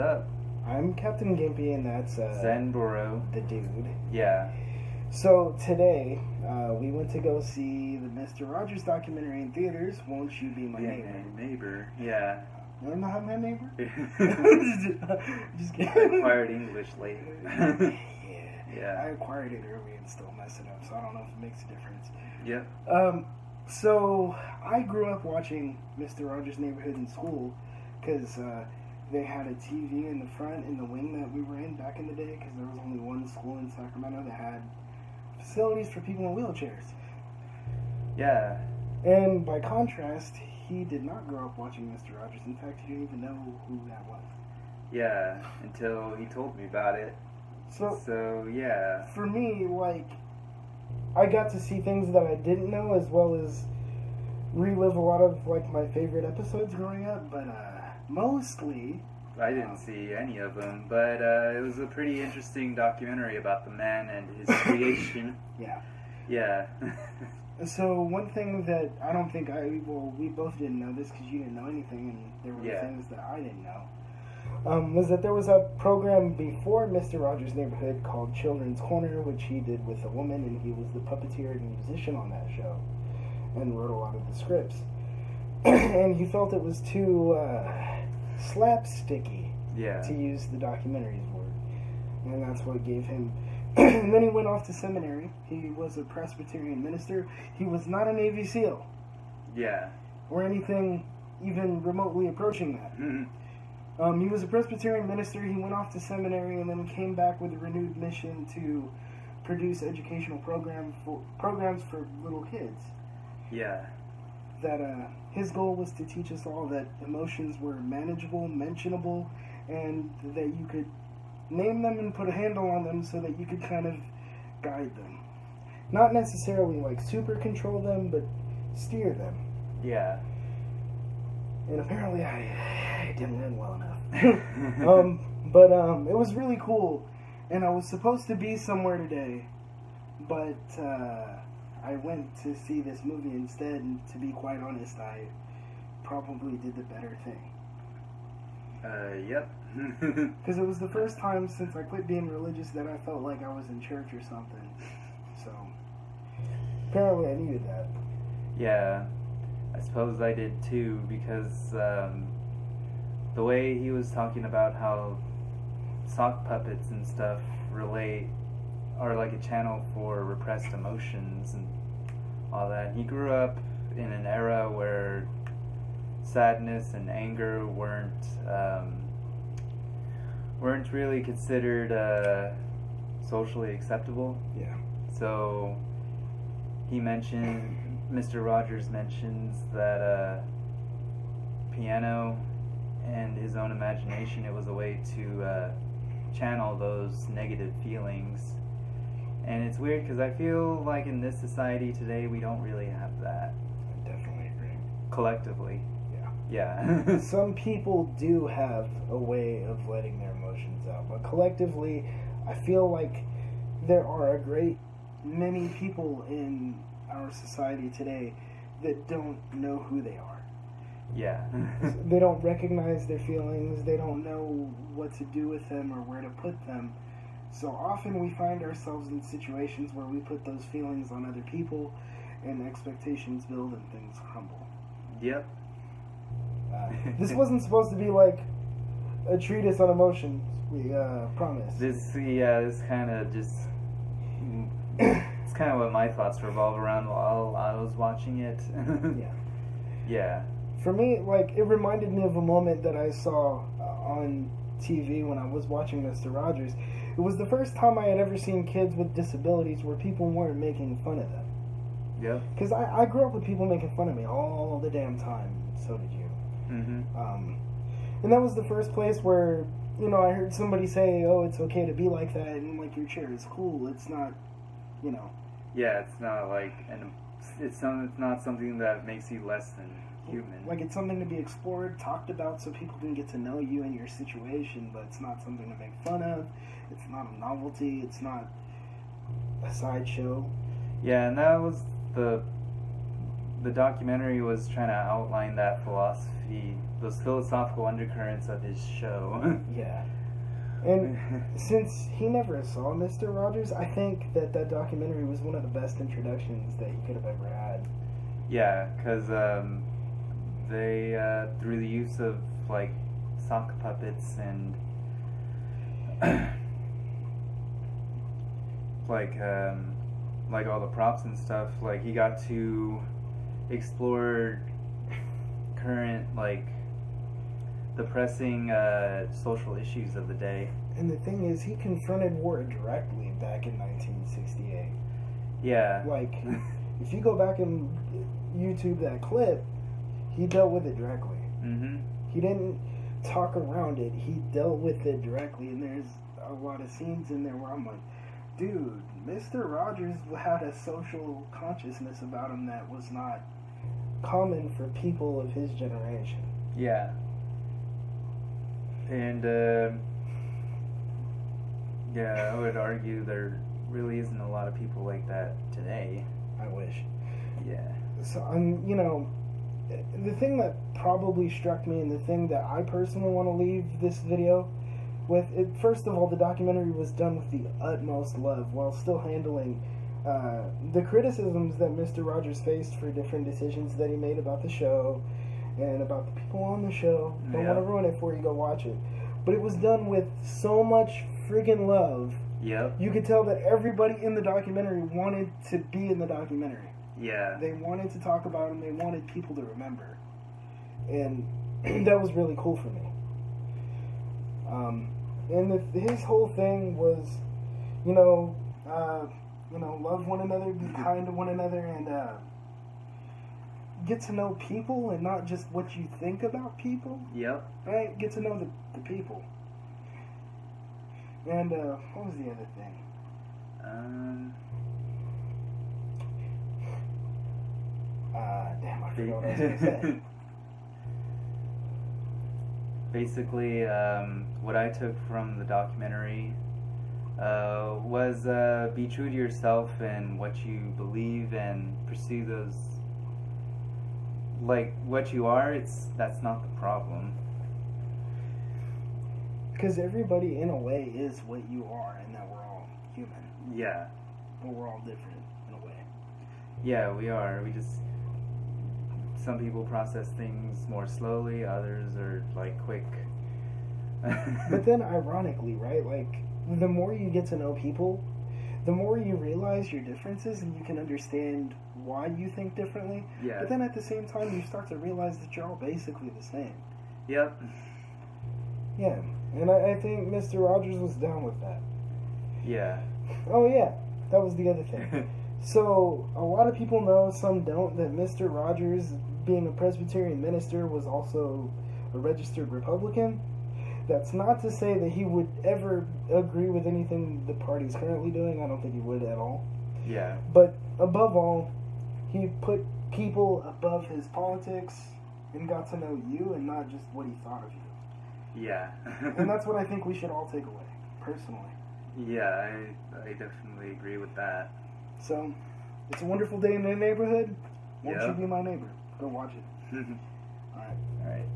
up? I'm Captain Gimpy, and that's Zenboro, the dude. Yeah. So today, we went to go see the Mr. Rogers documentary in theaters. Won't you be my neighbor? Yeah. You're not my neighbor? Just I kidding. acquired English late. Yeah. I acquired it early and still mess it up, so I don't know if it makes a difference. Yep. So I grew up watching Mr. Rogers' Neighborhood in school because they had a TV in the front in the wing that we were in back in the day, because there was only one school in Sacramento that had facilities for people in wheelchairs. Yeah. And by contrast, he did not grow up watching Mr. Rogers. In fact, he didn't even know who that was. Yeah, until he told me about it. So yeah. For me, I got to see things that I didn't know, as well as relive a lot of my favorite episodes growing up, but mostly I didn't see any of them, but it was a pretty interesting documentary about the man and his creation. Yeah. So one thing that I don't think we both didn't know this because you didn't know anything, and there were things that I didn't know, was that there was a program before Mr. Rogers' Neighborhood called Children's Corner, which he did with a woman, and he was the puppeteer and musician on that show and wrote a lot of the scripts. And he felt it was too slapsticky to use the documentary's word, and that's what gave him. And then he went off to seminary. He was a Presbyterian minister. He was not a Navy SEAL. Yeah. Or anything even remotely approaching that. He was a Presbyterian minister. He went off to seminary and then came back with a renewed mission to produce educational programs for little kids. Yeah. That his goal was to teach us all that emotions were manageable, mentionable, and that you could name them and put a handle on them so that you could kind of guide them. Not necessarily super control them, but steer them. Yeah. And apparently I didn't learn well enough. But it was really cool, and I was supposed to be somewhere today, but I went to see this movie instead, and to be quite honest, I probably did the better thing. Yep. Because it was the first time since I quit being religious that I felt like I was in church or something. So, apparently I needed that. Yeah, I suppose I did too, because the way he was talking about how sock puppets and stuff are like a channel for repressed emotions and all that. He grew up in an era where sadness and anger weren't really considered socially acceptable. Yeah. So Mr. Rogers mentions that piano and his own imagination, it was a way to channel those negative feelings. And it's weird because I feel like in this society today we don't really have that. I definitely agree. Collectively. Yeah. Some people do have a way of letting their emotions out, but collectively, I feel like there are a great many people in our society today that don't know who they are. Yeah. They don't recognize their feelings, they don't know what to do with them or where to put them. So often we find ourselves in situations where we put those feelings on other people, and expectations build and things crumble. Yep. This wasn't supposed to be like a treatise on emotions, we promise. This kind of just... It's kind of what my thoughts revolve around while I was watching it. Yeah. For me, it reminded me of a moment that I saw on TV when I was watching Mr. Rogers. It was the first time I had ever seen kids with disabilities where people weren't making fun of them. Yeah. Because I grew up with people making fun of me all the damn time. So did you. And that was the first place where, I heard somebody say, oh, it's okay to be like that, and your chair is cool. It's not, Yeah, it's not it's not something that makes you less than human. It's something to be explored, talked about, so people can get to know you and your situation, but it's not something to make fun of. It's not a novelty. It's not a sideshow. Yeah, and that was the the documentary was trying to outline that philosophy, those philosophical undercurrents of his show. Yeah. And since he never saw Mr. Rogers, I think that documentary was one of the best introductions that he could have ever had. Yeah, because they, through the use of, like, sock puppets and, like all the props and stuff, like, he got to explore current, like, the pressing social issues of the day. And the thing is, he confronted war directly back in 1968. Yeah. Like, if you go back and YouTube that clip, he dealt with it directly. Mm-hmm. He didn't talk around it. He dealt with it directly. And there's a lot of scenes in there where I'm like, dude, Mr. Rogers had a social consciousness about him that was not common for people of his generation. Yeah. And, yeah, I would argue there really isn't a lot of people like that today. I wish. Yeah. So, you know, the thing that probably struck me and the thing that I personally want to leave this video with, first of all, the documentary was done with the utmost love while still handling the criticisms that Mr. Rogers faced for different decisions that he made about the show and about the people on the show. Don't want to ruin it for you, go watch it. But it was done with so much friggin' love. Yep. You could tell that everybody in the documentary wanted to be in the documentary. Yeah. They wanted to talk about him. They wanted people to remember. And that was really cool for me. And his whole thing was, love one another, be kind to one another, and get to know people and not just what you think about people. Yep. Right? Get to know the people. And what was the other thing? Damn, I forgot what I was going to say. Basically, what I took from the documentary was be true to yourself and what you believe and pursue those. Like, what you are, that's not the problem. Because everybody, in a way, is what you are, and that we're all human. Yeah. But we're all different, in a way. Yeah, we are. Some people process things more slowly, others are, like, quick. But then, ironically, right, like, the more you get to know people, the more you realize your differences and you can understand why you think differently. Yeah. But then at the same time, you start to realize that you're all basically the same. Yep. Yeah. And I think Mr. Rogers was down with that. Yeah. Oh, yeah. That was the other thing. So, a lot of people know, some don't, that Mr. Rogers, being a Presbyterian minister, was also a registered Republican. That's not to say that he would ever agree with anything the party's currently doing. I don't think he would at all. Yeah. But above all, he put people above his politics and got to know you and not just what he thought of you. Yeah. And that's what I think we should all take away, personally. Yeah, I definitely agree with that. So, it's a wonderful day in the neighborhood. Won't Yeah. you be my neighbor? Go watch it. Alright. Alright.